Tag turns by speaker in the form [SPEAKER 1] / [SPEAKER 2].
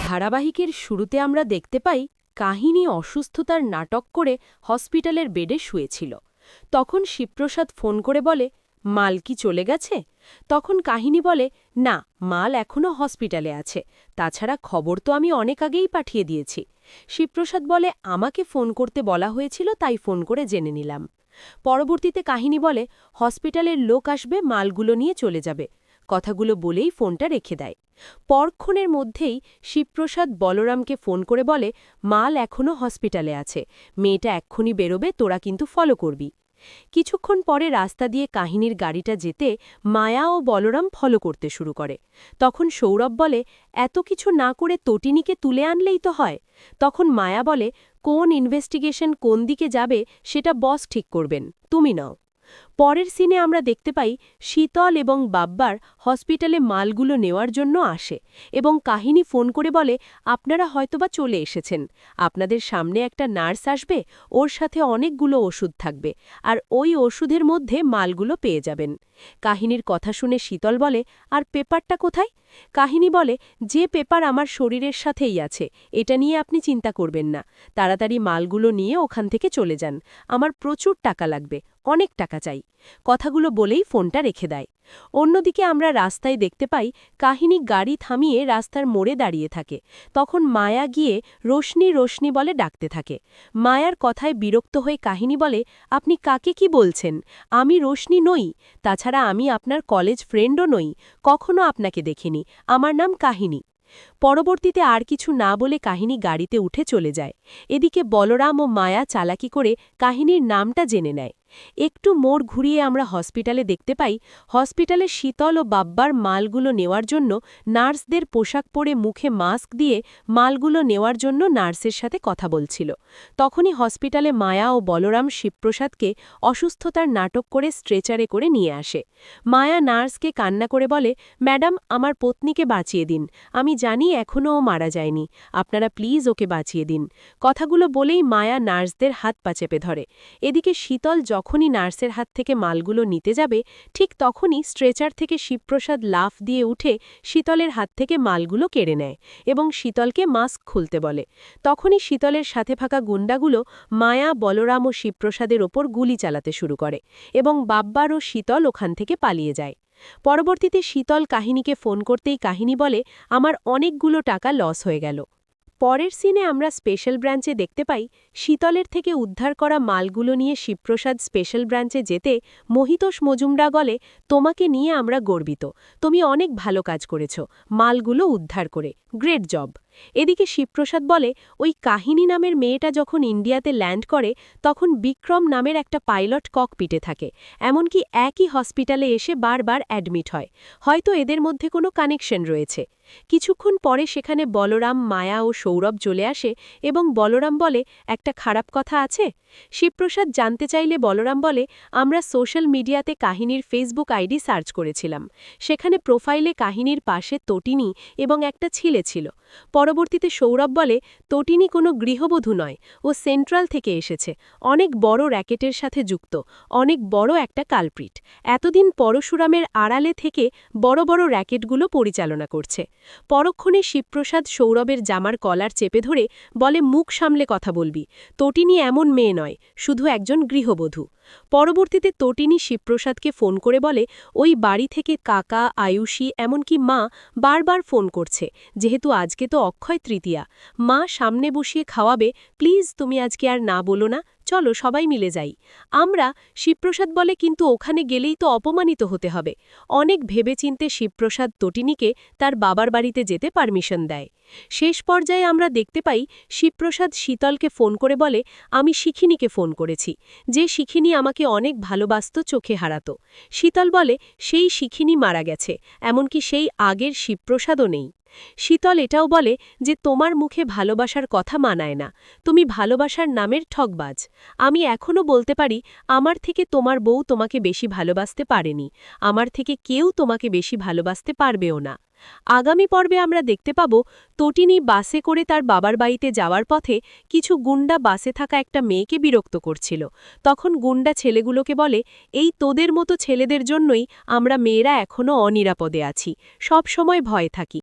[SPEAKER 1] ধারাবাহিকের শুরুতে আমরা দেখতে পাই কাহিনী অসুস্থতার নাটক করে হসপিটালের বেডে শুয়েছিল। তখন শিবপ্রসাদ ফোন করে বলে, মাল কি চলে গেছে? তখন কাহিনী বলে, না, মাল এখনও হসপিটালে আছে, তাছাড়া খবর তো আমি অনেক আগেই পাঠিয়ে দিয়েছি। শিবপ্রসাদ বলে, আমাকে ফোন করতে বলা হয়েছিল, তাই ফোন করে জেনে নিলাম। পরবর্তীতে কাহিনী বলে, হসপিটালের লোক আসবে, মালগুলো নিয়ে চলে যাবে। কথাগুলো বলেই ফোনটা রেখে দেয়। পরক্ষণের মধ্যেই শিবপ্রসাদ বলরামকে ফোন করে বলে, মাল এখনও হসপিটালে আছে, মেয়েটা এক্ষুনি বেরোবে, তোরা কিন্তু ফলো করবি। কিছুক্ষণ পরে রাস্তা দিয়ে কাহিনীর গাড়িটা যেতে মায়া ও বলরাম ফলো করতে শুরু করে। তখন সৌরভ বলে, এত কিছু না করে তটিনীকে তুলে আনলেই তো হয়। তখন মায়া বলে, কোন ইনভেস্টিগেশন কোন দিকে যাবে সেটা বস ঠিক করবেন, তুমি নাও। পরের সিনে আমরা দেখতে পাই শীতল এবং বাব্বার হসপিটালে মালগুলো নেওয়ার জন্য আসে এবং কাহিনী ফোন করে বলে, আপনারা হয়তোবা চলে এসেছেন, আপনাদের সামনে একটা নার্স আসবে, ওর সাথে অনেকগুলো ওষুধ থাকবে, আর ওই ওষুধের মধ্যে মালগুলো পেয়ে যাবেন। কাহিনীর কথা শুনে শীতল বলে, আর পেপারটা কোথায়? কাহিনী বলে, যে পেপার আমার শরীরের সাথেই আছে, এটা নিয়ে আপনি চিন্তা করবেন না, তাড়াতাড়ি মালগুলো নিয়ে ওখান থেকে চলে যান, আমার প্রচুর টাকা লাগবে, অনেক টাকা চাই। কথাগুলো বলেই ফোনটা রেখে দেয়। অন্যদিকে আমরা রাস্তায় দেখতে পাই কাহিনী গাড়ি থামিয়ে রাস্তার মোড়ে দাঁড়িয়ে থাকে। তখন মায়া গিয়ে রোশনি রোশনি বলে ডাকতে থাকে। মায়ার কথায় বিরক্ত হয়ে কাহিনী বলে, আপনি কাকে কি বলছেন? আমি রোশনি নই, তাছাড়া আমি আপনার কলেজ ফ্রেন্ডও নই, কখনো আপনাকে দেখিনি, আমার নাম কাহিনী। পরবর্তীতে আর কিছু না বলে কাহিনী গাড়িতে উঠে চলে যায়। এদিকে বলরাম ও মায়া চালাকি করে কাহিনীর নামটা জেনে নেয়। একটু মোড় ঘুরিয়ে আমরা হসপিটালে দেখতে পাই হসপিটালে শীতল ও বাব্বার মালগুলো নেওয়ার জন্য নার্সদের পোশাক পরে মুখে মাস্ক দিয়ে মালগুলো নেওয়ার জন্য নার্সের সাথে কথা বলছিল। তখনই হসপিটালে মায়া ও বলরাম শিবপ্রসাদকে অসুস্থতার নাটক করে স্ট্রেচারে করে নিয়ে আসে। মায়া নার্সকে কান্না করে বলে, ম্যাডাম, আমার পত্নীকে বাঁচিয়ে দিন, আমি জানি এখনও ও মারা যায়নি, আপনারা প্লিজ ওকে বাঁচিয়ে দিন। কথাগুলো বলেই মায়া নার্সদের হাত পা চেপে ধরে। এদিকে শীতল যখনই নার্সের হাত থেকে মালগুলো নিতে যাবে, ঠিক তখনই স্ট্রেচার থেকে শিবপ্রসাদ লাফ দিয়ে উঠে শীতলের হাত থেকে মালগুলো কেড়ে নেয় এবং শীতলকে মাস্ক খুলতে বলে। তখনই শীতলের সাথে থাকা গুন্ডাগুলো মায়া, বলরাম ও শিবপ্রসাদের ওপর গুলি চালাতে শুরু করে এবং বাব্বার ও শীতল ওখান থেকে পালিয়ে যায়। পরবর্তীতে শীতল কাহিনীকে ফোন করতেই কাহিনী বলে, আমার অনেকগুলো টাকা লস হয়ে গেল। পরের সিনে আমরা স্পেশাল ব্রাঞ্চে দেখতে পাই শীতলের থেকে উদ্ধার করা মালগুলো নিয়ে শিবপ্রসাদ স্পেশাল ব্রাঞ্চে যেতে মহিতোষ মজুমদার বলে, তোমাকে নিয়ে আমরা গর্বিত, তুমি অনেক ভালো কাজ করেছ মালগুলো উদ্ধার করে, গ্রেট জব। এদিকে শিবপ্রসাদ বলে, ওই কাহিনী নামের মেয়েটা যখন ইন্ডিয়াতে ল্যান্ড করে তখন বিক্রম নামের একটা পাইলট ককপিটে থাকে, এমনকি একই হসপিটালে এসে বারবার অ্যাডমিট হয়, হয়তো এদের মধ্যে কোনো কানেকশন রয়েছে। কিছুক্ষণ পরে সেখানে বলরাম, মায়া ও সৌরভ চলে আসে এবং বলরাম বলে, একটা খারাপ কথা আছে? শিবপ্রসাদ জানতে চাইলে বলরাম বলে, আমরা সোশ্যাল মিডিয়াতে কাহিনীর ফেসবুক আইডি সার্চ করেছিলাম, সেখানে প্রোফাইলে কাহিনীর পাশে তটিনী এবং একটা ছেলে ছিল। পরবর্তীতে সৌরভ বলে, তটিনী কোনো গৃহবধূ নয়, ও সেন্ট্রাল থেকে এসেছে, অনেক বড় র্যাকেটের সাথে যুক্ত, অনেক বড় একটা কালপ্রিট, এতদিন পরশুরামের আড়ালে থেকে বড় বড় র্যাকেটগুলো পরিচালনা করছে। পরক্ষণে শিবপ্রসাদ সৌরভের জামার কলার চেপে ধরে বলে, মুখ সামলে কথা বলবি, তটিনী এমন মেয়ে নয়, শুধু একজন গৃহবধূ। পরবর্তীতে তটিনী শিবপ্রসাদকে ফোন করে বলে, ওই বাড়ি থেকে কাকা, আয়ুষী, এমনকি মা বারবার ফোন করছে, যেহেতু আজকে তো অক্ষয় তৃতীয়া, মা সামনে বসিয়ে খাওয়াবে, প্লিজ তুমি আজকে আর না বলো না, চলো সবাই মিলে যাই। আমরা শিবপ্রসাদ বলে, কিন্তু ওখানে গেলেই তো অপমানিত হতে হবে। অনেক ভেবেচিন্তে শিবপ্রসাদ তটিনীকে তার বাবার বাড়িতে যেতে পারমিশন দেয়। শেষ পর্যায়ে আমরা দেখতে পাই শিবপ্রসাদ শীতলকে ফোন করে বলে, আমি শিখিনীকে ফোন করেছি, যে শিখিনী আমাকে অনেক ভালোবাসত, চোখে হারাতো। শীতল বলে, সেই শিখিনী মারা গেছে, এমনকি সেই আগের শিবপ্রসাদও নেই। শীতল এটাও বলে যে তোমার মুখে ভালোবাসার কথা মানায় না, তুমি ভালোবাসার নামের ঠকবাজ। আমি এখনও বলতে পারি আমার থেকে তোমার বউ তোমাকে বেশি ভালোবাসতে পারেনি, আমার থেকে কেউ তোমাকে বেশি ভালোবাসতে পারবেও না। আগামী পর্বে আমরা দেখতে পাব তটিনী বাসে করে তার বাবার বাড়িতে যাওয়ার পথে কিছু গুন্ডা বাসে থাকা একটা মেয়েকে বিরক্ত করছিল। তখন গুন্ডা ছেলেগুলোকে বলে, এই তোদের মতো ছেলেদের জন্যই আমরা মেয়েরা এখনও অনিরাপদে আছি, সব সময় ভয়ে থাকি।